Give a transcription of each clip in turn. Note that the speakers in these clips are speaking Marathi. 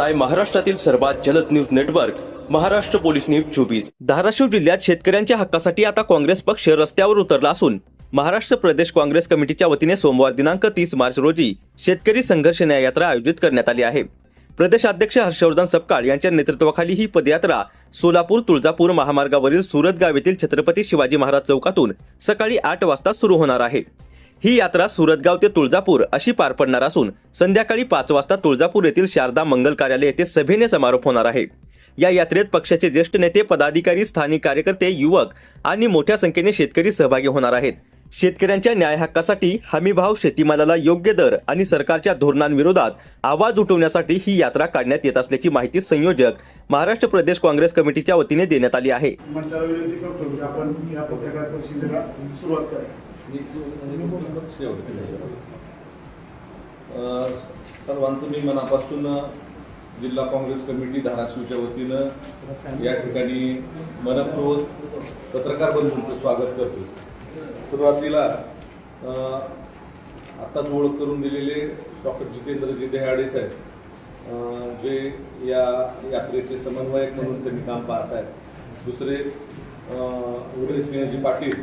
पाहताय महाराष्ट्रातील सर्वात जलद news network Maharashtra police news 24। Dharashiv जिल्ह्यात शेतकऱ्यांच्या हक्कासाठी आता काँग्रेस पक्ष रस्त्यावर उतरला असून महाराष्ट्र प्रदेश काँग्रेस कमिटीच्या वतीने सोमवार दिनांक 30 मार्च रोजी शेतकरी संघर्ष न्याय यात्रा आयोजित करण्यात आली आहे। प्रदेशाध्यक्ष हर्षवर्धन सपकाळ यांच्या नेतृत्वाखाली ही पदयात्रा सोलापूर तुळजापूर महामार्गावरील सुरतगाव येथील छत्रपती शिवाजी महाराज चौकातून सकाळी 8 वाजता सुरू होणार आहे। ही यात्रा सुरतगाव ते तुळजापूर अशी पार पडणार असून संध्याकाळी 5 वाजता तुळजापूर येथील शारदा मंगल कार्यालय येथे सभेने समारोप होणार आहे। या यात्रेत पक्षाचे ज्येष्ठ नेते, पदाधिकारी, स्थानिक कार्यकर्ते, युवक आणि मोठ्या संख्येने शेतकरी सहभागी होणार आहेत। शेतकऱ्यांच्या न्याय हक्कासाठी हमीभाव, शेतीमालाला योग्य दर आणि सरकारच्या धोरणांविरोधात आवाज उठवण्यासाठी ही यात्रा काढण्यात येत असल्याची माहिती संयोजक महाराष्ट्र प्रदेश काँग्रेस कमिटीच्या वतीने देण्यात आली आहे। सर्वांचं मी मनापासून जिल्हा काँग्रेस कमिटी धाराशिवच्या वतीनं या ठिकाणी मनपूर्वक पत्रकार बंधूंचं स्वागत करतो। सुरुवातीला आताच ओळख करून दिलेले डॉक्टर जितेंद्रजी देहाडे साहेब जे या यात्रेचे समन्वयक म्हणून त्यांनी काम पाहत आहेत। दुसरे उदयसिंहजी पाटील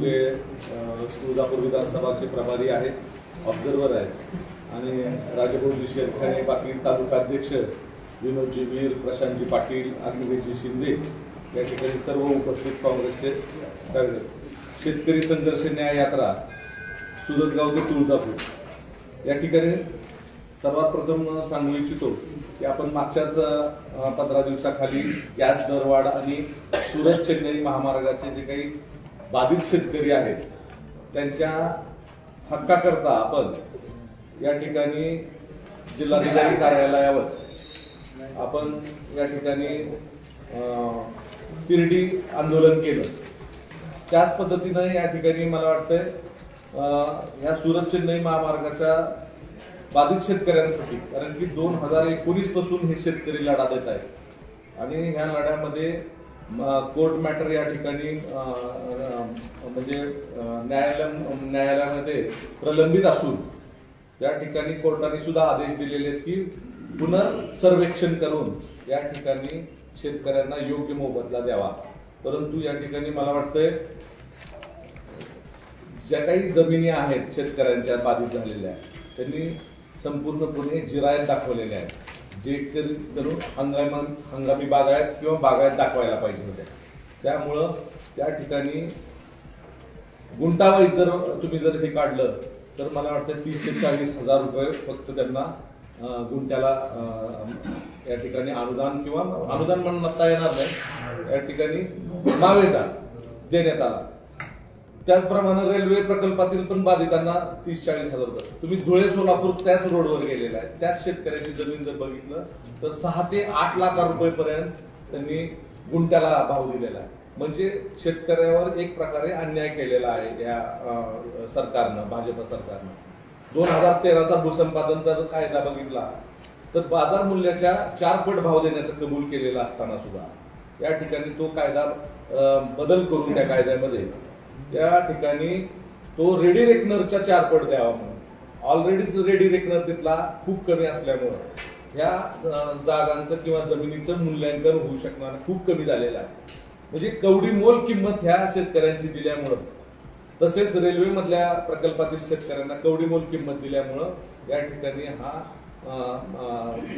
जे तुळजापूर विधानसभाचे प्रभारी आहेत, ऑब्झर्वर आहेत, आणि राजभाऊजी शेरखाने पाटील तालुका अध्यक्ष, विनोदजी वीर, प्रशांतजी पाटील, अग्निवेशजी शिंदे या ठिकाणी सर्व उपस्थित काँग्रेसचे कार्यकर्ते। शेतकरी संघर्ष न्याय यात्रा सुरतगाव ते तुळजापूर या ठिकाणी सर्वात प्रथम सांगू इच्छितो की आपण मागच्याच 15 दिवसाखाली गॅस दरवाढ आणि सुरत चेन्नई महामार्गाचे जे काही बाधित शेतकरी आहेत त्यांच्या हक्काकरता आपण या ठिकाणी जिल्हाधिकारी कार्यालयावर आपण या ठिकाणी तिरडी आंदोलन केलं। त्याच पद्धतीनं या ठिकाणी मला वाटतंय या सुरत चेन्नई महामार्गाच्या बाधित शेतकऱ्यांसाठी, कारण की 2019 पासून हे शेतकरी लढा देत आहेत आणि ह्या लढ्यामध्ये कोर्ट मॅटर या ठिकाणी म्हणजे न्यायालयामध्ये प्रलंबित असून या ठिकाणी कोर्टाने सुद्धा आदेश दिलेले आहेत की पुनर्सर्वेक्षण करून या ठिकाणी शेतकऱ्यांना योग्य मोबदला द्यावा। परंतु या ठिकाणी मला वाटतंय ज्या काही जमिनी आहेत शेतकऱ्यांच्या बाधित झालेल्या त्यांनी संपूर्णपणे जिरायत दाखवलेल्या आहेत, जे करून हंगामी बागायत किंवा बागायत दाखवायला पाहिजे होत्या। त्यामुळं त्या ठिकाणी गुंठावाईज जर तुम्ही जर हे काढलं तर मला वाटतं 30 ते 40 हजार रुपये फक्त त्यांना गुंठ्याला या ठिकाणी अनुदान किंवा अनुदान म्हणता येणार नाही, या ठिकाणी मावेजा देण्यात आला। त्याचप्रमाणे रेल्वे प्रकल्पातील पण बाधितांना 30-40 हजार रुपये। तुम्ही धुळे सोलापूर त्याच रोडवर गेलेला आहे, त्याच शेतकऱ्याची जमीन जर बघितलं तर 6 ते 8 लाख रुपयेपर्यंत त्यांनी गुंठ्याला भाव दिलेला आहे। म्हणजे शेतकऱ्यावर एक प्रकारे अन्याय केलेला आहे या सरकारनं, भाजप सरकारनं। 2013चा भूसंपादनचा जर कायदा बघितला तर बाजार मूल्याच्या 4 पट भाव देण्याचं कबूल केलेला असताना सुद्धा या ठिकाणी तो कायदा बदल करून त्या कायद्यामध्ये त्या ठिकाणी तो रेडी रेकनरच्या 4 पट द्यावा म्हणून। ऑलरेडीच रेडी रेकनर तिथला खूप कमी असल्यामुळं ह्या जागांचं किंवा जमिनीचं मूल्यांकन होऊ शकणार खूप कमी झालेलं आहे। म्हणजे कवडी मोल किंमत ह्या शेतकऱ्यांची दिल्यामुळं, तसेच रेल्वे मधल्या प्रकल्पातील शेतकऱ्यांना कवडी मोल किंमत दिल्यामुळं या ठिकाणी हा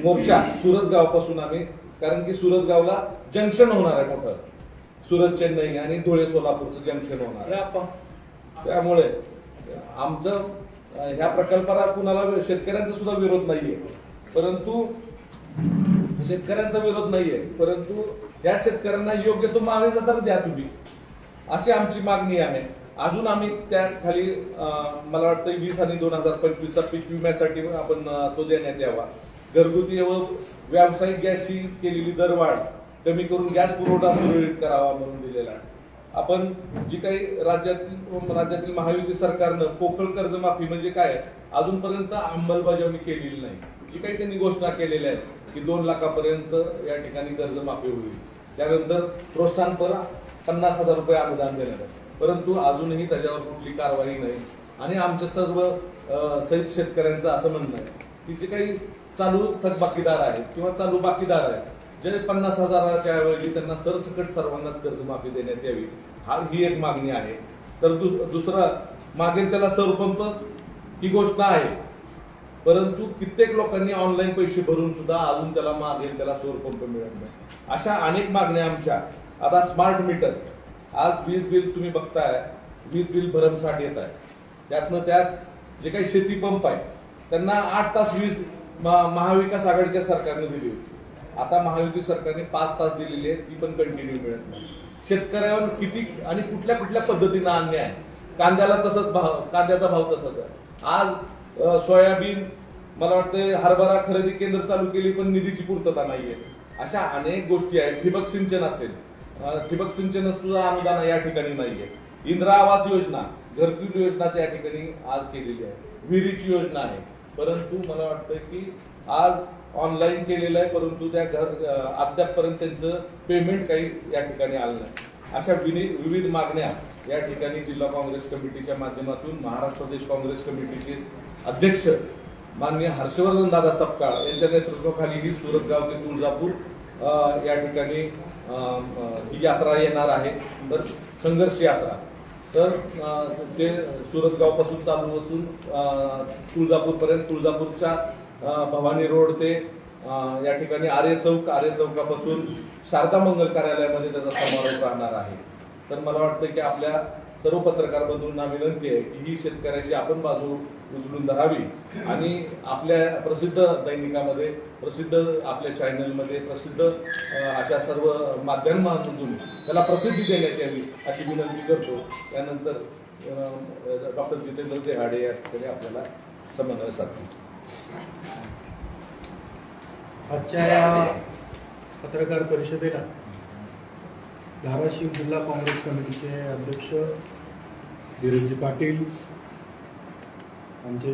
मोर्चा सुरतगाव पासून आम्ही, कारण की सुरतगावला जंक्शन होणार आहे मोठं, सुरत चेन्नई आणि धुळे सोलापूरचं जंक्शन होणार आहे। त्यामुळे आमचं ह्या प्रकल्पाला कुणाला शेतकऱ्यांचा सुद्धा विरोध नाहीये, परंतु शेतकऱ्यांचा विरोध नाहीये, परंतु या शेतकऱ्यांना योग्य तो मावेजा तर द्या तुम्ही, अशी आमची मागणी आहे। अजून आम्ही त्या खाली मला वाटतं 20 आणि 2025चा पीक विम्यासाठी आपण तो देण्यात यावा। घरगुती व व्यावसायिक गॅसची केलेली दरवाढ कमी करून गॅस पुरवठा सुरळीत करावा म्हणून दिलेला आहे। आपण जी काही राज्यातील महायुती सरकारनं पोकळ कर्जमाफी म्हणजे काय अजूनपर्यंत अंमलबजावणी केलेली नाही, जी काही त्यांनी घोषणा केलेल्या आहेत की 2 लाखापर्यंत या ठिकाणी कर्जमाफी होईल, त्यानंतर प्रोत्साहनपर 50,000 रुपये अनुदान देण्यात आहे, परंतु अजूनही त्याच्यावर कुठली कारवाई नाही। आणि आमच्या सर्व सहित शेतकऱ्यांचं असं म्हणणं आहे की जे काही चालू थकबाकीदार आहेत किंवा चालू बाकीदार आहेत, जे 50,000च्या ऐवजी त्यांना सरसकट सर्वांनाच कर्जमाफी देण्यात यावी, ही एक मागणी आहे. तर दुसरा, मागेल त्याला सौरपंप ही घोषणा आहे, परंतु कित्येक लोकांनी ऑनलाईन पैसे भरून सुद्धा अजून त्याला मागेल त्याला सौरपंप मिळत नाही. अशा अनेक मागण्या आमच्या. आता स्मार्ट मीटर, आज वीज बिल तुम्ही बघताय, वीज बिल भरमसाठ येत आहे. त्यात जे काही शेती पंप आहे त्यांना 8 तास वीज महाविकास आघाडीच्या सरकारने दिली होती. आता महायुती सरकारने 5 तास दिलेली आहे, ती पण कंटिन्यू मिळत नाही. शेतकऱ्यावर किती आणि कुठल्या कुठल्या पद्धतीनं अन्याय आहे. कांद्याला तसंच भाव, कांद्याचा भाव तसाच आहे. आज सोयाबीन, मला वाटतं हरभरा खरेदी केंद्र चालू केली पण निधीची पूर्तता नाहीये. अशा अनेक गोष्टी आहेत. ठिबक सिंचन असेल, ठिबक सिंचन सुद्धा अनुदान या ठिकाणी नाहीये. इंदिरा आवास योजना, घरकुल योजना त्या ठिकाणी आज केलेली आहे. विहिरीची योजना आहे, परंतु मला वाटतं की आज ऑनलाईन केलेलं आहे, परंतु त्या अद्यापपर्यंत त्यांचं पेमेंट काही या ठिकाणी आलं नाही. अशा विविध मागण्या या ठिकाणी जिल्हा काँग्रेस कमिटीच्या माध्यमातून महाराष्ट्र प्रदेश काँग्रेस कमिटीचे अध्यक्ष माननीय हर्षवर्धन दादा सपकाळ यांच्या नेतृत्वाखाली ही सुरतगाव ते तुळजापूर या ठिकाणी ही यात्रा येणार आहे. तर संघर्ष यात्रा, तर ते सुरतगाव पासून चालू असून तुळजापूरपर्यंत, तुळजापूरच्या भवानी रोड ते या ठिकाणी आर्य चौकापासून शारदा मंगल कार्यालयामध्ये त्याचा समारोप राहणार आहे. तर मला वाटतं की आपल्या सर्व पत्रकार बंधूंना विनंती आहे की ही शेतकऱ्याची आपण बाजू उचलून धरावी आणि आपल्या प्रसिद्ध दैनिकामध्ये, प्रसिद्ध आपल्या चॅनलमध्ये, प्रसिद्ध अशा सर्व माध्यमांमधून त्याला प्रसिद्धी देण्यात यावी अशी विनंती करतो. त्यानंतर डॉक्टर जितेंद्र देहाडे या ठिकाणी आपल्याला समन्वय साधतील. आजच्या या पत्रकार परिषदेला धाराशिव जिल्हा काँग्रेस कमिटीचे अध्यक्ष धीरजजी पाटील, आमचे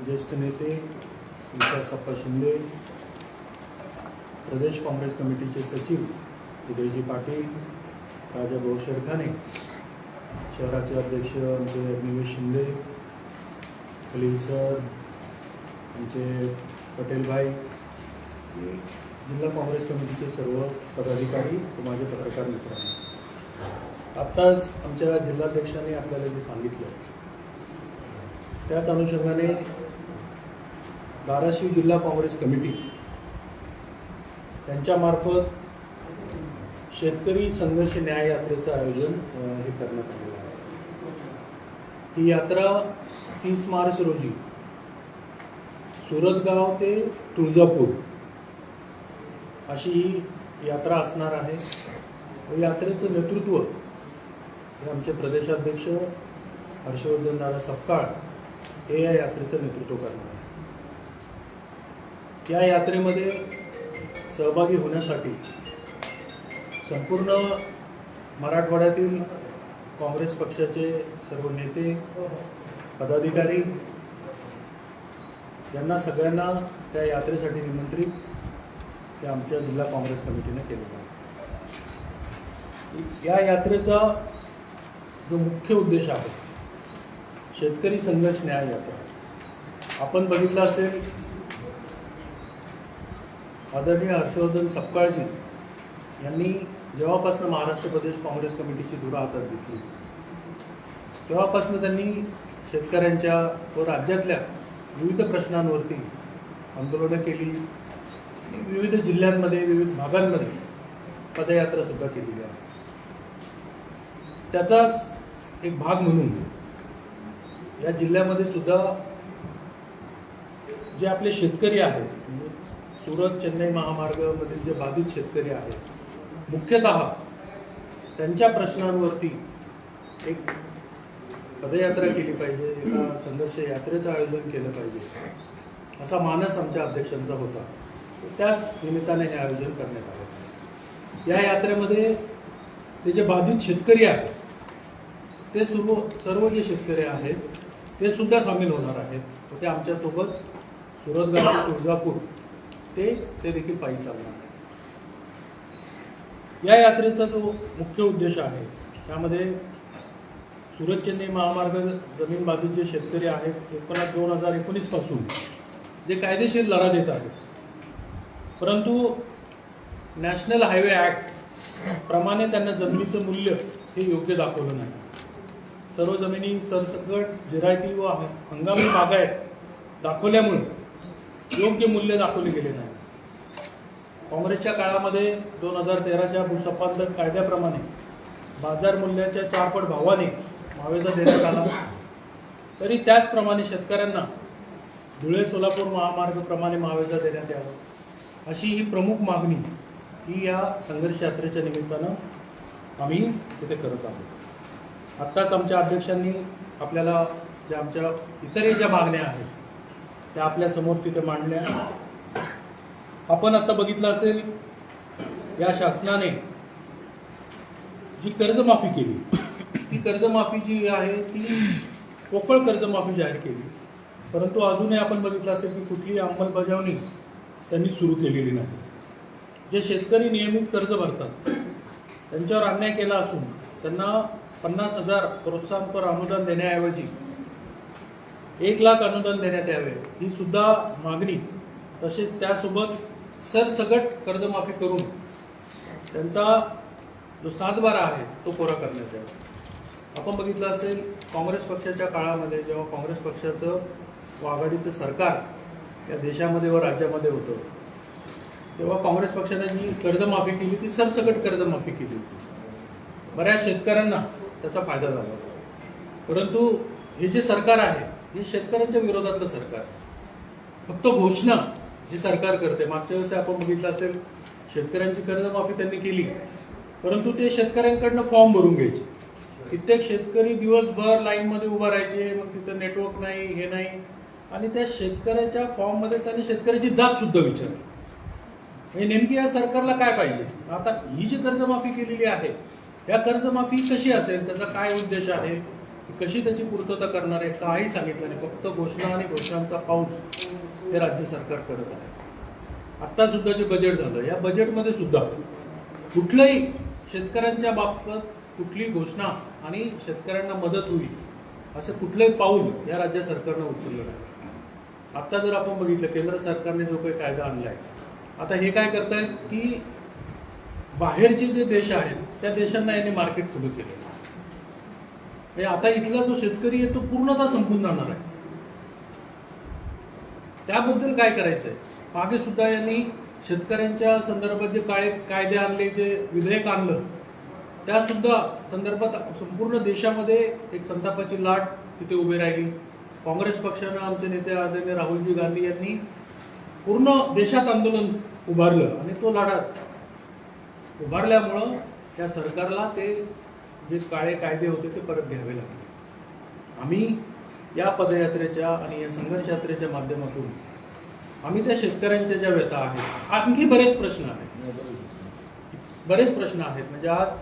ज्येष्ठ नेते विकासप्पा शिंदे, प्रदेश काँग्रेस कमिटीचे सचिव उदयजी पाटील, राजाभाऊ शेरखाने, शहराचे अध्यक्ष आमचे अग्निवेश शिंदे, खलील सर, आमचे पटेलभाई, जिल्हा काँग्रेस कमिटीचे सर्व पदाधिकारी व माझे पत्रकार मित्रांनो, आत्ताच आमच्या जिल्हाध्यक्षांनी आपल्याला जे सांगितलं त्याच अनुषंगाने धाराशिव जिल्हा काँग्रेस कमिटी त्यांच्यामार्फत शेतकरी संघर्ष न्याय यात्रेचं आयोजन हे करण्यात आलेलं आहे. ही यात्रा 30 मार्च रोजी सुरतगाव ते तुळजापूर अशी ही यात्रा असणार आहे. व यात्रेचं नेतृत्व हे आमचे प्रदेशाध्यक्ष हर्षवर्धन दादा सपकाळ हे या यात्रेचं नेतृत्व करणार आहे. या यात्रेमध्ये सहभागी होण्यासाठी संपूर्ण मराठवाड्यातील काँग्रेस पक्षाचे सर्व नेते, पदाधिकारी यांना सगळ्यांना त्या यात्रेसाठी निमंत्रित ते आमच्या जिल्हा काँग्रेस कमिटीने केलेलं आहे. या यात्रेचा जो मुख्य उद्देश आहे शेतकरी संघर्ष न्याय यात्रा. आपण बघितलं असेल, आदरणीय हर्षवर्धन सपकाळजी यांनी जेव्हापासून महाराष्ट्र प्रदेश काँग्रेस कमिटीची धुरा हातात घेतली तेव्हापासून त्यांनी शेतकऱ्यांच्या व राज्यातल्या विविध प्रश्नांवरती आंदोलनं केली. विविध जिल्ह्यांमध्ये, विविध भागांमध्ये पदयात्रा सुद्धा केलेली आहे. त्याचाच एक भाग म्हणून या जिल्ह्यामध्ये सुद्धा जे आपले शेतकरी आहेत, सुरत चेन्नई महामार्गामधील जे बाधित शेतकरी आहेत, मुख्यतः त्यांच्या प्रश्नांवरती एक पदयात्रा केली पाहिजे, एका संघर्ष यात्रेचं आयोजन केलं पाहिजे असा मानस आमच्या अध्यक्षांचा होता. त्याच निमित्ताने हे आयोजन करण्यात आले. या यात्रेमध्ये ते जे बाधित शेतकरी आहेत ते सर्व जे शेतकरी आहेत ते सुद्धा सामील होणार आहेत. ते आमच्यासोबत सुरतगाव तुळजापूर ते देखील पायी चालणार आहे. या यात्रेचा जो मुख्य उद्देश आहे त्यामध्ये सुरत चेन्नई महामार्ग जमीन बाधित जे शेतकरी आहेत 2019 पासून जे कायदेशीर लढा देत आहेत, परंतु नॅशनल हायवे ॲक्ट प्रमाणे त्यांना जमिनीचं मूल्य हे योग्य दाखवलं नाही. सर्व जमिनी सरसकट जिरायती व हंगामी बागायत दाखवल्यामुळे योग्य मूल्य दाखवले गेले नाही. काँग्रेसच्या काळामध्ये 2013च्या भूसंपादन कायद्याप्रमाणे बाजार मूल्याच्या 4 पट भावाने मावेजा देण्यात आला. तरी त्याचप्रमाणे शेतकऱ्यांना धुळे सोलापूर महामार्गप्रमाणे मावेजा देण्यात यावा, अशी ही प्रमुख मागणी ही या संघर्ष यात्रेच्या निमित्तानं आम्ही तिथे करत आहोत. आत्ताच आमच्या अध्यक्षांनी आपल्याला ज्या आमच्या इतरही ज्या मागण्या आहेत त्या आपल्या समोर तिथे मांडल्या. आपण आता बघितलं असेल, या शासनाने जी कर्जमाफी केली, ती कर्जमाफी जी आहे ती पोकळ कर्जमाफी जाहीर केली, परंतु अजूनही आपण बघितलं असेल की कुठलीही अंमलबजावणी त्यांनी सुरू केलेली नाही. जे शेतकरी नियमित कर्ज भरतात त्यांच्यावर अन्याय केला असून त्यांना 50,000 प्रोत्साहनपर अनुदान देण्याऐवजी 1,00,000 अनुदान देण्यात यावे, ही सुद्धा मागणी. तसेच त्यासोबत सरसगट कर्जमाफी करून त्यांचा जो 7/12 आहे तो कोरा करण्यात यावा. आपण बघितलं असेल, काँग्रेस पक्षाच्या काळामध्ये जेव्हा काँग्रेस पक्षाचं व आघाडीचं सरकार या देशामध्ये व राज्यामध्ये होतं, तेव्हा काँग्रेस पक्षाने जी कर्जमाफी केली ती सरसकट कर्जमाफी केली होती. बऱ्याच शेतकऱ्यांना त्याचा फायदा झाला. परंतु हे जे सरकार आहे हे शेतकऱ्यांच्या विरोधातलं सरकार, फक्त घोषणा जी सरकार करते. मागच्या वेळेस आपण बघितलं असेल, शेतकऱ्यांची कर्जमाफी त्यांनी केली, परंतु ते शेतकऱ्यांकडनं फॉर्म भरून घ्यायचे. कित्येक शेतकरी दिवसभर लाईनमध्ये उभं राहायचे, मग तिथं नेटवर्क नाही, हे नाही, आणि त्या शेतकऱ्याच्या फॉर्ममध्ये त्यांनी शेतकऱ्याची जात सुद्धा विचारली. म्हणजे नेमकी या सरकारला काय पाहिजे? आता ही जी कर्जमाफी केलेली आहे, या कर्जमाफी कशी असेल, त्याचा काय उद्देश आहे, कशी त्याची पूर्तता करणार आहे, काही सांगितलं नाही. फक्त घोषणा आणि घोषणांचा पाऊस हे राज्य सरकार करत आहे. आत्ता सुद्धा जे बजेट झालं, या बजेटमध्ये सुद्धा कुठलंही शेतकऱ्यांच्या बाबत कुठली घोषणा आणि शेतकऱ्यांना मदत होईल असं कुठलंही पाऊल या राज्य सरकारनं उचललं नाही. आता जर आपण बघितलं, केंद्र सरकारने जो काही कायदा आणलाय, आता हे काय करतायत की बाहेरचे जे देश आहेत त्या देशांना यांनी मार्केट खुलं केलं. आता इथला जो शेतकरी आहे तो पूर्णतः संपून जाणार आहे. त्याबद्दल काय करायचंय? मागे सुद्धा यांनी शेतकऱ्यांच्या संदर्भात जे कायदे आणले, जे विधेयक आणलं, त्या सुद्धा संदर्भात संपूर्ण देशामध्ये एक संतापाची लाट तिथे उभी राहिली. काँग्रेस पक्षानं आमचे नेते आदरणीय राहुलजी गांधी यांनी पूर्ण देशात आंदोलन उभारलं आणि तो लढा उभारल्यामुळं त्या सरकारला ते जे काळे कायदे होते ते परत घ्यावे लागले. आम्ही या पदयात्रेच्या आणि या संघर्ष यात्रेच्या माध्यमातून आम्ही त्या शेतकऱ्यांच्या ज्या व्यथा आहेत, आणखी बरेच प्रश्न आहेत, म्हणजे आज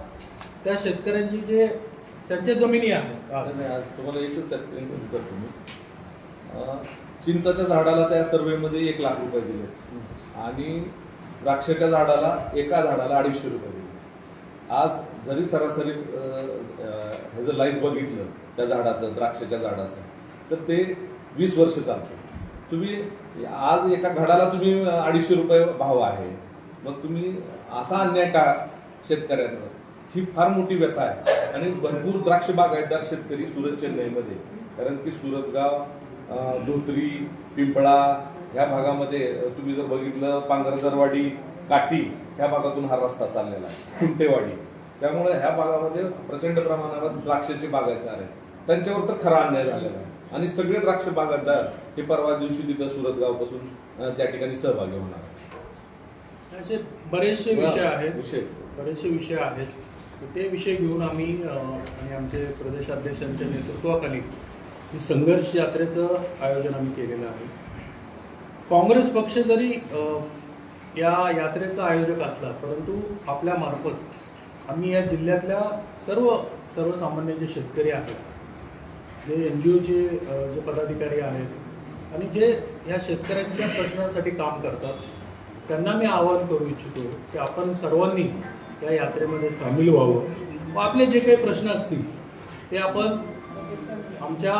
त्या शेतकऱ्यांची जे त्यांच्या जमिनी आहेत, आज तुम्हाला एकच करतो मी. चिंचाच्या झाडाला त्या सर्वेमध्ये 1,00,000 रुपये दिले आणि द्राक्षाच्या झाडाला एका झाडाला 250 रुपये दिले. आज जरी सरासरी ह्याचं लाईफ बघितलं त्या झाडाचं, द्राक्षाच्या झाडाचं, तर ते 20 वर्ष चालतं. तुम्ही आज एका घडाला तुम्ही 250 रुपये भाव आहे, मग तुम्ही असा अन्याय का शेतकऱ्यांवर? ही फार मोठी व्यथा आहे. आणि भरपूर द्राक्ष बागायतदार शेतकरी सुरत चेन्नईमध्ये, कारण की सुरतगाव, धोत्री, पिंपळा ह्या भागामध्ये तुम्ही जर बघितलं, पांगरदरवाडी, काठी ह्या भागातून हा रस्ता चाललेला आहे, खुंटेवाडी. त्यामुळे ह्या भागामध्ये प्रचंड प्रमाणावर द्राक्षाचे बागायतदार आहेत. त्यांच्यावर तर खरा अन्याय झालेला आहे. आणि सगळे द्राक्ष बागायतदार हे परवा दिवशी तिथं सुरतगावपासून त्या ठिकाणी सहभागी होणार. असे बरेचसे विषय आहेत. ते विषय घेऊन आम्ही आणि आमचे प्रदेशाध्यक्षांच्या नेतृत्वाखाली ही संघर्ष यात्रेचं आयोजन आम्ही केलेलं आहे. काँग्रेस पक्ष जरी या यात्रेचा आयोजक असला, परंतु आपल्या मार्फत आम्ही या जिल्ह्यातल्या सर्वसामान्य जे शेतकरी आहेत, जे NGOचे जे पदाधिकारी आहेत आणि जे या शेतकऱ्यांच्या प्रश्नांसाठी काम करतात, त्यांना मी आवाहन करू इच्छितो की आपण सर्वांनी या यात्रेमध्ये सामील व्हावं व आपले जे काही प्रश्न असतील ते आपण आमच्या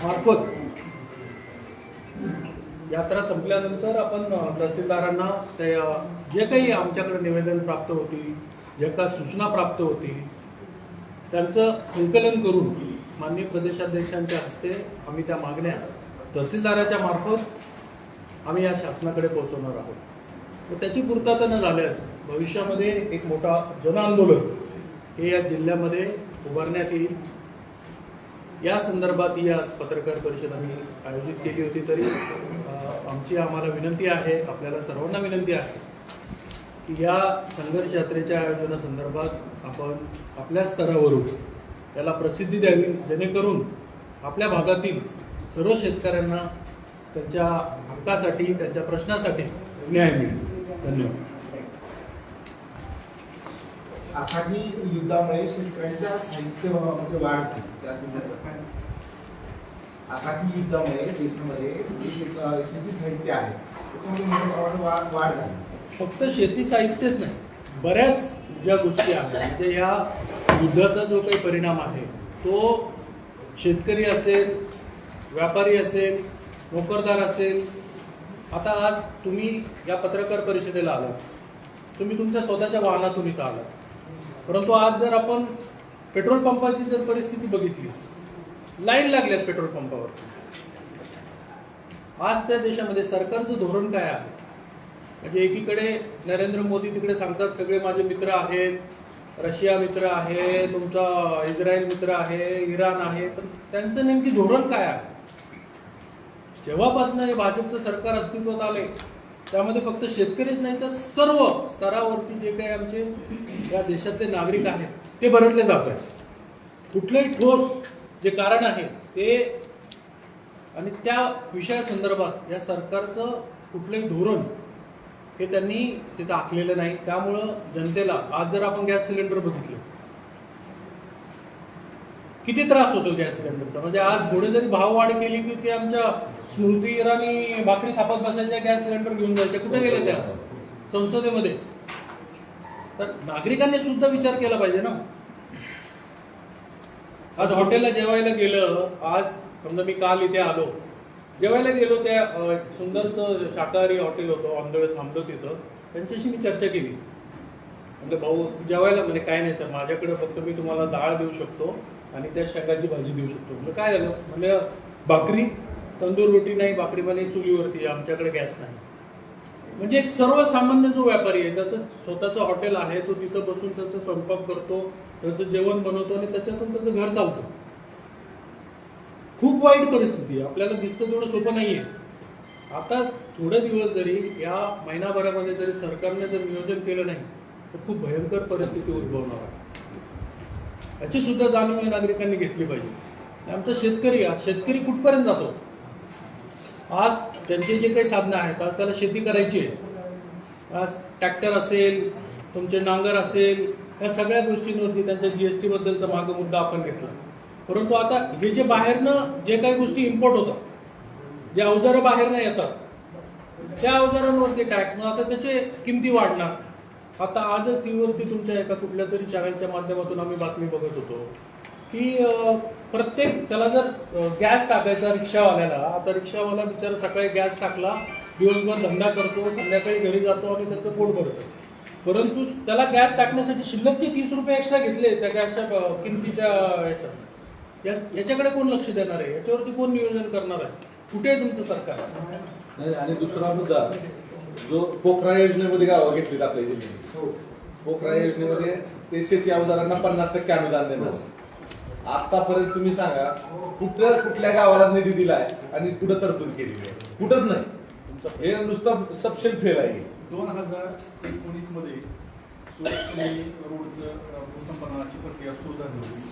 मार्फत यात्रा संपल्यानंतर आपण तहसीलदारांना ते जे काही आमच्याकडे निवेदन प्राप्त होतील, जे काही सूचना प्राप्त होतील, त्यांचं संकलन करून माननीय प्रदेशाध्यक्षांच्या हस्ते आम्ही त्या मागण्या तहसीलदाराच्या मार्फत आम्ही या शासनाकडे पोहोचवणार आहोत. तर त्याची पूर्तता न झाल्यास भविष्यामध्ये एक मोठा जनआंदोलन हे या जिल्ह्यामध्ये उभारण्यात येईल. या संदर्भात ही आज पत्रकार परिषद आम्ही आयोजित केली होती. तरी आम्हाला विनंती आहे, आपल्याला सर्वांना विनंती आहे की या संघर्ष यात्रेच्या आयोजनासंदर्भात आपण आपल्या स्तरावरून त्याला प्रसिद्धी द्यावी, जेणेकरून आपल्या भागातील सर्व शेतकऱ्यांना त्यांच्या हक्कासाठी, त्यांच्या प्रश्नासाठी न्याय मिळेल. धन्यवाद. आखाडी युद्धामुळे शेतकऱ्यांच्या साहित्य वाढ झाली. त्या संदर्भात आखाडी युद्धामुळे देशामध्ये शेती साहित्य आहे त्याच्यामध्ये मोठ्या प्रमाणात वाढ झाली. फक्त शेती साहित्यच नाही, बऱ्याच ज्या गोष्टी आहेत, म्हणजे या युद्धाचा जो काही परिणाम आहे तो शेतकरी असेल, व्यापारी असेल, नोकरदार असेल. आता आज तुम्ही या पत्रकार परिषदेला आलात, तुम्ही तुमच्या स्वतःच्या वाहनातून इथं आलात, परंतु आज जर आपण पेट्रोल पंपाची जर परिस्थिती बघितली, लाईन लागल्यात पेट्रोल पंपावर. आज त्या देशामध्ये सरकारचं धोरण काय आहे? म्हणजे एकीकडे नरेंद्र मोदी तिकडे सांगतात सगळे माझे मित्र आहेत, रशिया मित्र आहे, तुमचा इस्रायल मित्र आहे, इराण आहे, पण त्यांचं नेमकी धोरण काय आहे? जेव्हापासून हे भाजपचं सरकार अस्तित्वात आले त्यामध्ये फक्त शेतकरीच नाही तर सर्व स्तरावरती जे काही आमचे या देशातले नागरिक आहेत ते भरडले जात आहेत. कुठलंही ठोस जे कारण आहे ते आणि त्या विषयासंदर्भात या सरकारचं कुठलंही धोरण हे त्यांनी तिथं आखलेलं नाही. त्यामुळं जनतेला आज जर आपण गॅस सिलेंडर बघितलं, किती त्रास होतो गॅस सिलेंडरचा. म्हणजे आज थोडे जरी भाववाढ केली की ते आमच्या स्मृती इराणी भाकरी थापत बसायच्या, गॅस सिलेंडर घेऊन जायच्या. कुठे गेले त्या? संसदेमध्ये. तर नागरिकांनी सुद्धा विचार केला पाहिजे ना. आज हॉटेलला जेवायला गेलं, आज समजा मी काल इथे आलो, जेवायला गेलो, त्या सुंदरसं शाकाहारी हॉटेल होतं, ऑन द वे थांबलो तिथं. त्यांच्याशी मी चर्चा केली. म्हणजे भाऊ जेवायला म्हणजे काय नाही सर, माझ्याकडे फक्त मी तुम्हाला डाळ देऊ शकतो आणि त्या शेंगाची भाजी देऊ शकतो. म्हणजे काय झालं? म्हणजे भाकरी, तंदूर रोटी नाही, भाकरी पण चुलीवरती, आमच्याकडे गॅस नाही. म्हणजे एक सर्वसामान्य जो व्यापारी आहे, त्याचं स्वतःचं हॉटेल आहे, तो तिथं बसून त्याचं स्वयंपाक करतो, त्याचं जेवण बनवतो आणि त्याच्यातून त्याचं घर चालतं. खूप वाईट परिस्थिती आहे. आपल्याला दिसतं तेवढं सोपं नाहीये. आता थोडे दिवस जरी या महिनाभरामध्ये जरी सरकारने जर नियोजन केलं नाही तर खूप भयंकर परिस्थिती उद्भवणार आहे. याची सुद्धा जाणीव नागरिकांनी घेतली पाहिजे. आमचा शेतकरी कुठपर्यंत जातो? आज त्यांचे जे काही साधनं आहेत, आज त्याला शेती करायची आहे, आज ट्रॅक्टर असेल, तुमचे नांगर असेल, या सगळ्या गोष्टींवरती त्यांच्या जीएसटी बद्दलचा मागे मुद्दा आपण घेतला. परंतु आता हे जे बाहेरनं जे काही गोष्टी इम्पोर्ट होतात, जे अवजारं बाहेरनं येतात, त्या अवजारांवरती टॅक्स, मग आता त्याचे किमती वाढणार. आता आजच टीव्हीवरती तुमच्या एका कुठल्या तरी चॅनलच्या माध्यमातून आम्ही बातमी बघत होतो की प्रत्येक त्याला जर गॅस टाकायचा रिक्षावाल्याला, आता रिक्षावाला बिचारा सकाळी गॅस टाकला, दिवसभर धंदा करतो, संध्याकाळी घरी जातो आणि त्याचं पोट भरतं. परंतु त्याला गॅस टाकण्यासाठी शिल्लकचे 30 रुपये एक्स्ट्रा घेतले त्या गॅसच्या किमतीच्या याच्यात. याच्याकडे कोण लक्ष देणार आहे? याच्यावरती कोण नियोजन करणार आहे? कुठे आहे तुमचं सरकार? आणि दुसरा मुद्दा जो पोखरा योजनेमध्ये गावं घेतलीत आपल्या जिल्ह्यात, पोखरा योजनेमध्ये ते शेती अवजारांना 50% अनुदान देणार. आतापर्यंत तुम्ही सांगा कुठल्या गावाला निधी दिलाय आणि कुठं तरतूद केली आहे? कुठंच नाही. हे नुसतं सबशेल फेल आहे. 2019 मध्ये सुरत रोडचं भूसंपादनाची प्रक्रिया सुरू झाली होती.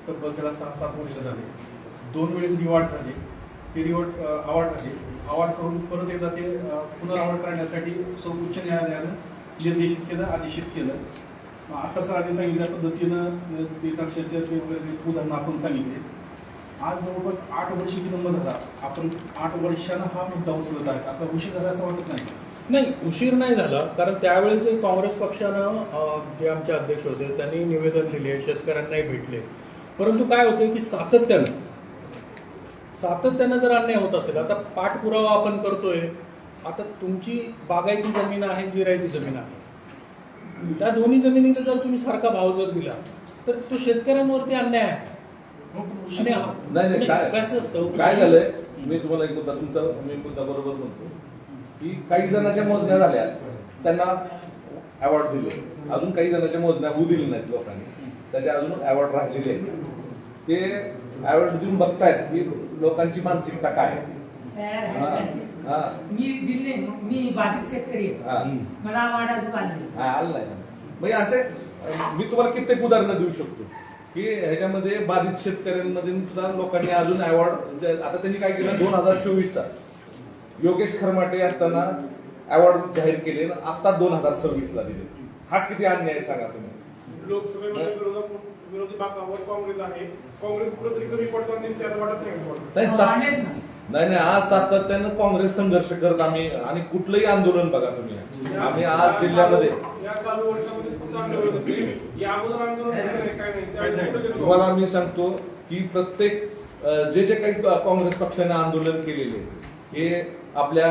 तब्बल त्याला 6-7 वर्ष झाले. 2 वेळेस रिवॉर्ड झाले, पिरियड अवॉर्ड झाले. अवॉर्ड करून परत एकदा ते पुनर्अवॉर्ड करण्यासाठी उच्च न्यायालयानं निर्देशित केलं, आदेशित केलं. आता सर आधी सांगितल्या पद्धतीनं ते द्राक्षाचे ते उदाहरणं आपण सांगितले. आज जवळपास 8 वर्ष विलंब झाला. आपण 8 वर्षानं हा मुद्दा उचलत आहे. आता उशीर झाला असं वाटत नाही? नाही, उशीर नाही झाला. कारण त्यावेळेस काँग्रेस पक्षानं जे आमचे अध्यक्ष होते त्यांनी निवेदन दिले, शेतकऱ्यांनाही भेटले. परंतु काय होतं की सातत्यानं जर अन्याय होत असेल, आता पाठपुरावा आपण करतोय, आता तुमची बागायती जमीन आहे, जिरायती जमीन आहे, त्या दोन्ही जमिनीला जर तुम्ही सारखा भाव जर दिला तर तो शेतकऱ्यांवरती अन्याय आहे. आणि नाही कसं असतं, काय झालंय, मी तुम्हाला एक मुद्दा मी मुद्दा बरोबर म्हणतो की काही जणांच्या मोजण्या झाल्या, त्यांना अवॉर्ड दिले, अजून काही जणांच्या मोजण्या होऊ दिल्या नाहीत लोकांनी, त्याचे अजून अवॉर्ड राहिलेले आहेत. ते अवॉर्ड देऊन बघतायत की लोकांची मानसिकता काय आहे. मी दिले, मी बाधित शेतकरी आहे, मला वाडा दुकान आलं नाही म्हणजे असे मी तुम्हाला कित्येक उदाहरणं देऊ शकतो की ह्याच्यामध्ये बाधित शेतकऱ्यांमध्ये सुद्धा लोकांनी अजून अवॉर्ड, आता त्यांनी काय केलं, 2024चा योगेश खरमाटे असताना अवॉर्ड जाहीर केले, आता 2026ला दिले. हा किती अन्याय सांगा तुम्ही. लोकसभेमध्ये विरोधी भागावर काँग्रेस आहे, काँग्रेस कुठेतरी कमी पडताना त्याला वाटत नाही. नाही आज सातत्यानं काँग्रेस संघर्ष करत आम्ही, आणि कुठलंही आंदोलन बघा तुम्ही, आम्ही आज जिल्ह्यामध्ये या चालू वर्षामध्ये खूप चांगले होते. या अगोदर आंदोलन काय नाही. तुम्हाला मी सांगतो की प्रत्येक जे काही काँग्रेस पक्षाने आंदोलन केलेले हे आपल्या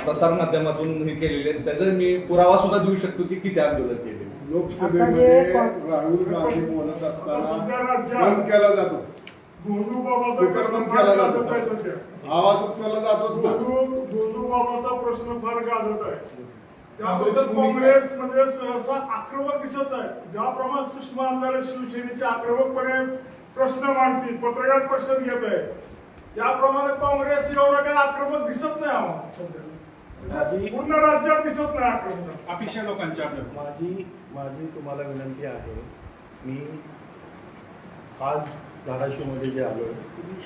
प्रसार माध्यमातून हे केलेले, त्याचा मी पुरावा सुद्धा देऊ शकतो की किती आंदोलन केले. लोकसभेमध्ये राहुल गांधी बोलत असताना बंद केला जातो, स्पीकर बंद केला जातो, आवाज उचलला जातोच ना. बाबाचा प्रश्न फार गाजत आहे. त्याबद्दल काँग्रेस म्हणजे सहसा आक्रमक दिसत आहे. ज्याप्रमाणे सुषमा अंधारे शिवसेनेचे आक्रमकपणे प्रश्न मांडतील, पत्रकार परिषद घेत आहे, त्याप्रमाणे काँग्रेस एवढं काही आक्रमक दिसत नाही आम्हाला सध्या. पूर्ण राज्यात दिसत नाही आक्रमक अपेक्षा लोकांच्या. माझी तुम्हाला विनंती आहे, मी आज धाराशिवमध्ये जे आलो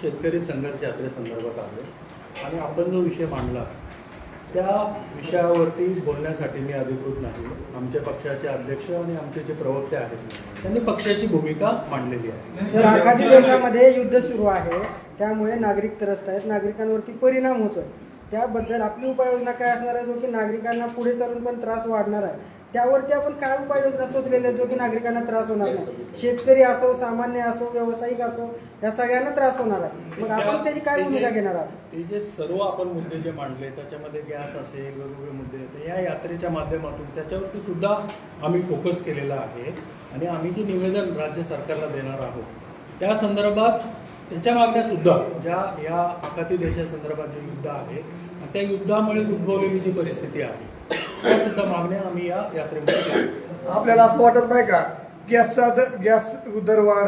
शेतकरी संघर्ष यात्रेसंदर्भात आलो आणि आपण जो विषय मांडला त्या विषयावरती बोलण्यासाठी मी अधिकृत नाही. आमच्या पक्षाचे अध्यक्ष आणि आमचे जे प्रवक्ते आहेत त्यांनी पक्षाची भूमिका मांडलेली आहे. सर, आखाती देशामध्ये युद्ध सुरू आहे, त्यामुळे नागरिक त्रस्त आहेत, नागरिकांवरती परिणाम होतोय. त्याबद्दल आपली उपाययोजना काय असणार आहे, जो की नागरिकांना पुढे चालून पण त्रास वाढणार आहे, त्यावरती आपण काय उपाययोजना सुचलेल्या जो की नागरिकांना त्रास होणार नाही. शेतकरी असो, सामान्य असो, व्यावसायिक असो, या सगळ्यांना त्रास होणार आहे. मग आपण त्याची काय भूमिका घेणार आहात? ते जे सर्व आपण मुद्दे जे मांडले त्याच्यामध्ये गॅस असेल, वेगवेगळे मुद्दे, तर या यात्रेच्या माध्यमातून त्याच्यावरती सुद्धा आम्ही फोकस केलेला आहे आणि आम्ही जे निवेदन राज्य सरकारला देणार आहोत त्या संदर्भात त्याच्या मागण्या सुद्धा ज्या या आखाती देशासंदर्भात जे युद्ध आहे त्या युद्धामुळे उद्भवलेली जी परिस्थिती आहे त्या सुद्धा मागण्या आम्ही या यात्रेमध्ये केल्या. आपल्याला असं वाटत नाही का गॅस दरवाढ,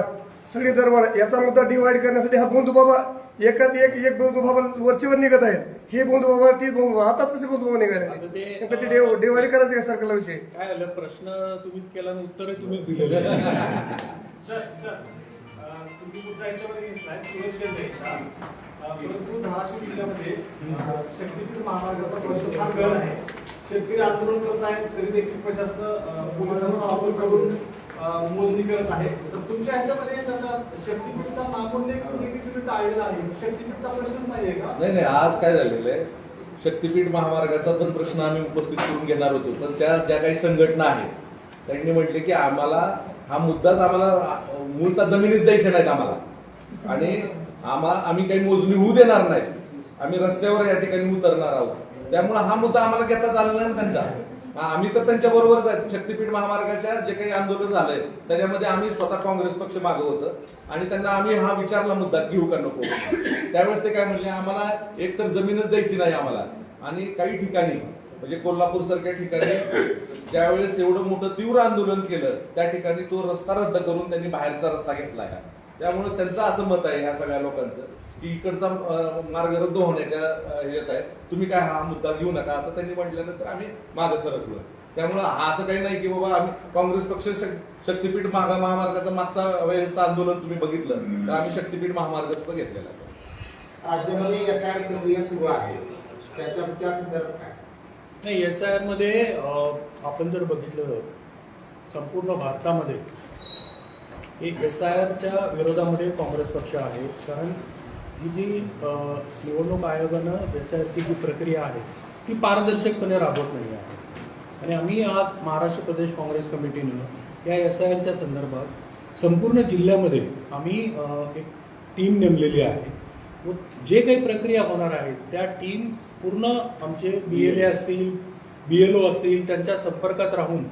सगळी दरवाढ याचा मुद्दा डिवाइड करण्यासाठी हा बंधू बाबा एकात एक बंधू बाबा वरचीवर निघत आहेत, हे बंधू बाबा ती बंधू बाबा, आताच कसे बंधू बाबा निघाले, डिवाइड करायचं का सरकारला विषय? काय झालं, प्रश्न तुम्हीच केला आणि उत्तर तुम्हीच दिलेलं. तुम्ही कुठल्या याच्यामध्ये घेतलाय सुरक्षेत द्यायचा, परंतु धाराशिव जिल्ह्यामध्ये शक्तीपीठ महामार्गाचा प्रश्न फार गळ आहे. शेतकरी आंदोलन करत आहेत तरी देखील प्रशासन पोलिसांना वापर करून मोजणी करत आहे. तर तुमच्या ह्याच्यामध्ये त्याचा शक्तीपीठचा नामोल्लेख तुम्ही टाळलेला आहे, शक्तीपीठचा प्रश्नच नाहीये का? नाही आज काय झालेलं आहे, शक्तीपीठ महामार्गाचा पण प्रश्न आम्ही उपस्थित करून घेणार होतो, पण त्या ज्या काही संघटना आहेत त्यांनी म्हटले की आम्हाला हा मुद्दाच, आम्हाला मूलतः जमिनीच द्यायच्या नाहीत आम्हाला, आणि आम्ही काही मोजणी होऊ देणार नाही, आम्ही रस्त्यावर या ठिकाणी उतरणार आहोत. त्यामुळे हा मुद्दा आम्हाला घेता चालला नाही त्यांचा. आम्ही तर त्यांच्या बरोबरच आहे. शक्तीपीठ महामार्गाच्या जे काही आंदोलन झालंय त्याच्यामध्ये आम्ही स्वतः काँग्रेस पक्ष मागं होतं आणि त्यांना आम्ही हा विचारला मुद्दा घेऊ का नको. त्यावेळेस ते काय म्हणले, आम्हाला एकतर जमीनच द्यायची नाही आम्हाला, आणि काही ठिकाणी म्हणजे कोल्हापूर सारख्या ठिकाणी ज्यावेळेस एवढं मोठं तीव्र आंदोलन केलं त्या ठिकाणी तो रस्ता रद्द करून त्यांनी बाहेरचा रस्ता घेतला आहे. त्यामुळे त्यांचं असं मत आहे ह्या सगळ्या लोकांचं की इकडचा मार्ग रद्द होण्याच्या येत आहे, तुम्ही काय हा मुद्दा घेऊ नका असं त्यांनी म्हटल्यानंतर आम्ही मागे सरकलो. त्यामुळे असं काही नाही की बाबा आम्ही काँग्रेस पक्ष शक्तीपीठ महामार्गाचा मागचा वेळेसचं आंदोलन तुम्ही बघितलं तर आम्ही शक्तीपीठ महामार्ग सुद्धा घेतलेला आहे. राज्यामध्ये SIR प्रक्रिया सुरू आहे, त्या संदर्भात काय? नाही, SIR मध्ये आपण जर बघितलं संपूर्ण भारतामध्ये SIRच्या विरोधामध्ये काँग्रेस पक्ष आहे, कारण ही जी निवडणूक आयोगानं SIRची जी प्रक्रिया आहे ती पारदर्शकपणे राबवत नाही आहे. आणि आम्ही आज महाराष्ट्र प्रदेश काँग्रेस कमिटीनं या SIRच्या संदर्भात संपूर्ण जिल्ह्यामध्ये आम्ही एक टीम नेमलेली आहे व जे काही प्रक्रिया होणार आहेत त्या टीम पूर्ण आमचे BLA असतील, BLO असतील, त्यांच्या संपर्कात राहून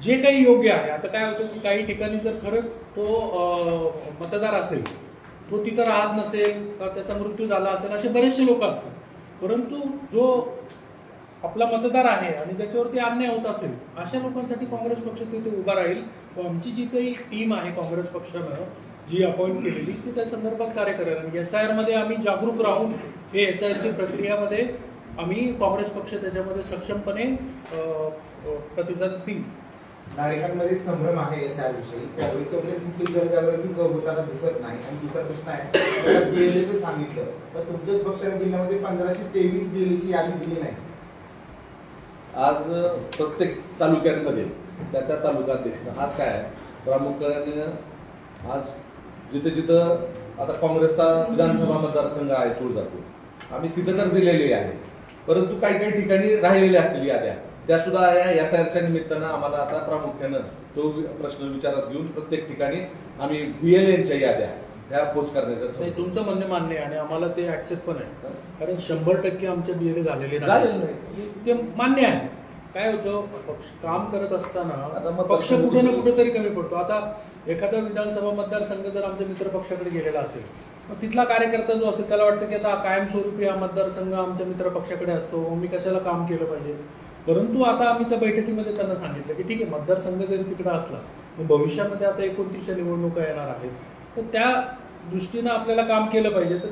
जे काही योग्य आहे. आता काय होतं की काही ठिकाणी जर खरंच तो मतदार असेल, तो तिथं राहत नसेल का त्याचा मृत्यू झाला असेल, असे बरेचसे लोक असतात. परंतु जो आपला मतदार आहे आणि त्याच्यावरती अन्याय होत असेल अशा लोकांसाठी काँग्रेस पक्ष तिथे उभा राहील. व आमची जी काही टीम आहे काँग्रेस पक्षानं जी अपॉइंट केलेली ती त्या संदर्भात कार्य करेल. आणि SIR मध्ये आम्ही जागरूक राहून हे SIRच्या प्रक्रियामध्ये आम्ही काँग्रेस पक्ष त्याच्यामध्ये सक्षमपणे प्रतिसाद देईल. नागरिकांमध्ये संभ्रम आहे SIR विषयी. काँग्रेसमध्ये कुठली जनजागृती होताना दिसत नाही. आणि दुसरा प्रश्न आहे, BLAचं सांगितलं तर तुमच्याच पक्षाने जिल्ह्यामध्ये 1523 BLAची यादी दिली नाही. आज प्रत्येक तालुक्यांमध्ये त्या तालुकाध्यक्ष आज काय आहे, प्रामुख्याने आज जिथं जिथं आता काँग्रेसचा विधानसभा मतदारसंघ आहे तुळजापूर, आम्ही तिथं तर दिलेली आहे. परंतु काही काही ठिकाणी राहिलेल्या असतील याद्या, त्या सुद्धा या SIRच्या निमित्तानं आम्हाला आता प्रामुख्यानं तो प्रश्न विचारात घेऊन प्रत्येक ठिकाणी आम्ही BLAच्या याद्या ह्या पोच करण्याचं. नाही, तुमचं म्हणणे मान्य आहे आणि आम्हाला ते ऍक्सेप्ट पण आहे. कारण 100% आमचे BLA झालेले झालेलं नाही, ते मान्य आहे. काय होतं, पक्ष काम करत आता असताना मग पक्ष कुठे ना कुठेतरी कमी पडतो. आता एखादा विधानसभा मतदारसंघ जर आमच्या मित्र पक्षाकडे गेलेला असेल, मग तिथला कार्यकर्ता जो असेल त्याला वाटतं की आता कायमस्वरूपी हा मतदारसंघ आमच्या मित्र पक्षाकडे असतो, मी कशाला काम केलं पाहिजे. परंतु आता आम्ही त्या बैठकीमध्ये त्यांना सांगितलं की ठीक आहे, मतदारसंघ जरी तिकडे असला मग भविष्यामध्ये आता 29च्या निवडणुका येणार आहेत, तर त्या दृष्टीनं आपल्याला काम केलं पाहिजे. तर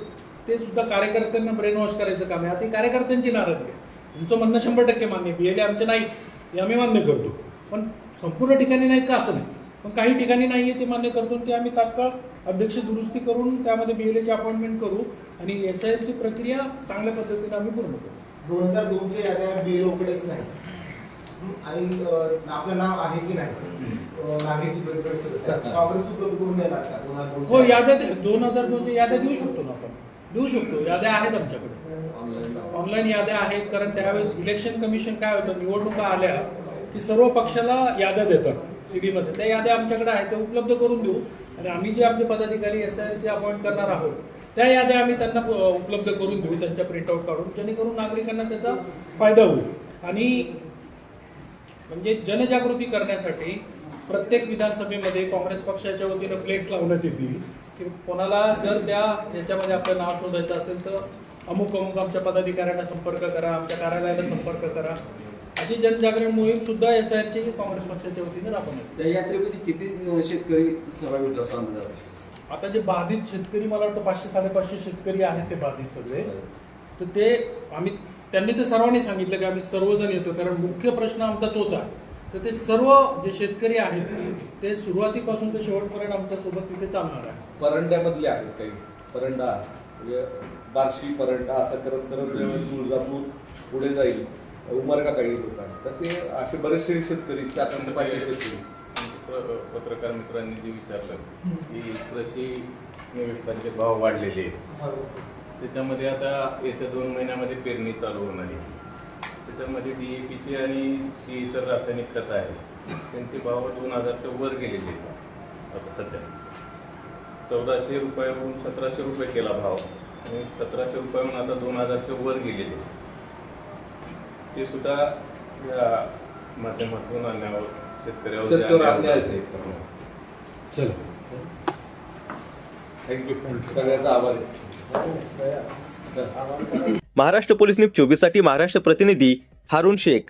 ते सुद्धा कार्यकर्त्यांना ब्रेन वॉश करायचं काम आहे. आता ही कार्यकर्त्यांची नाराजगी आहे. तुमचं म्हणणं 100% मान्य, BLA आमचे नाही हे आम्ही मान्य करतो, पण संपूर्ण ठिकाणी नाहीत का असं नाही, पण काही ठिकाणी नाहीये ते मान्य करतो. ते आम्ही तात्काळ अध्यक्ष दुरुस्ती करून त्यामध्ये BLAची अपॉइंटमेंट करू आणि SIRची प्रक्रिया चांगल्या पद्धतीने आम्ही पूर्ण करू. 2002च्या याद्या BLOकडेच नाही आणि आपलं नाव आहे की नाही नागरिक काँग्रेस उपलब्ध करून देणार का? हो, याद्या 2002च्या याद्या देऊ शकतो ना, आपण देऊ शकतो. याद्या आहेत आमच्याकडे, ऑनलाईन याद्या आहेत. कारण त्यावेळेस इलेक्शन कमिशन काय होतं, निवडणुका आल्या की सर्व पक्षाला याद्या देतात CD मध्ये. त्या याद्या आमच्याकडे आहेत, त्या उपलब्ध करून देऊ. आणि आम्ही जे आमचे पदाधिकारी SIRचे अपॉइंट करणार आहोत त्या याद्या आम्ही त्यांना उपलब्ध करून देऊ, त्यांच्या प्रिंटआउट काढून, जेणेकरून नागरिकांना त्याचा फायदा होईल. आणि म्हणजे जनजागृती करण्यासाठी प्रत्येक विधानसभेमध्ये काँग्रेस पक्षाच्या वतीनं फ्लेक्स लावण्यात येतील की कोणाला जर त्या याच्यामध्ये आपलं नाव शोधायचं असेल तर अमुक अमुक आमच्या पदाधिकाऱ्यांना संपर्क करा, आमच्या कार्यालयाला संपर्क करा. अशी जनजागरण मोहीम सुद्धा SIRची काँग्रेस पक्षाच्या वतीने राबवण्यात. त्या यात्रेमध्ये किती शेतकरी सहभागी होतात असं अंदाज आहे? आता जे बाधित शेतकरी, मला वाटतं 500-550 शेतकरी आहेत ते बाधित सगळे. तर ते आम्ही त्यांनी तर सर्वांनी सांगितलं की आम्ही सर्वजण येतो, कारण मुख्य प्रश्न आमचा तोच आहे. तर ते सर्व जे शेतकरी आहेत ते सुरुवातीपासून ते शेवटपर्यंत आमच्या सोबत तिथे चालणार आहे. परंड्यामधले आहेत काही, परंडा म्हणजे बार्शी परंडा असं करत करत तुळजापूर पुढे जाईल, उमरगा काही लोक आहेत. तर ते असे बरेचसे शेतकरी 400-500 शेतकरी. पत्रकार मित्रांनी जे विचारलं की कृषी निविष्ठांचे भाव वाढलेले आहेत, त्याच्यामध्ये आता येत्या 2 महिन्यामध्ये पेरणी चालू होणार आहे. त्याच्यामध्ये DAPची आणि जी इतर रासायनिक खतं आहेत त्यांचे भाव 2000च्या वर गेलेले आहेत. आता सध्या 1400 रुपयाहून 1700 रुपये केला भाव आणि 1700 रुपयाहून आता 2000च्या वर गेलेले. ते सुद्धा या माध्यमातून आणण्यावर शेतकऱ्यावर अन्याय आहे. चला, थँक्यू, सगळ्याचा आभार आहे. महाराष्ट्र पोलीस न्यूज 24 साठी महाराष्ट्र प्रतिनिधी हारून शेख.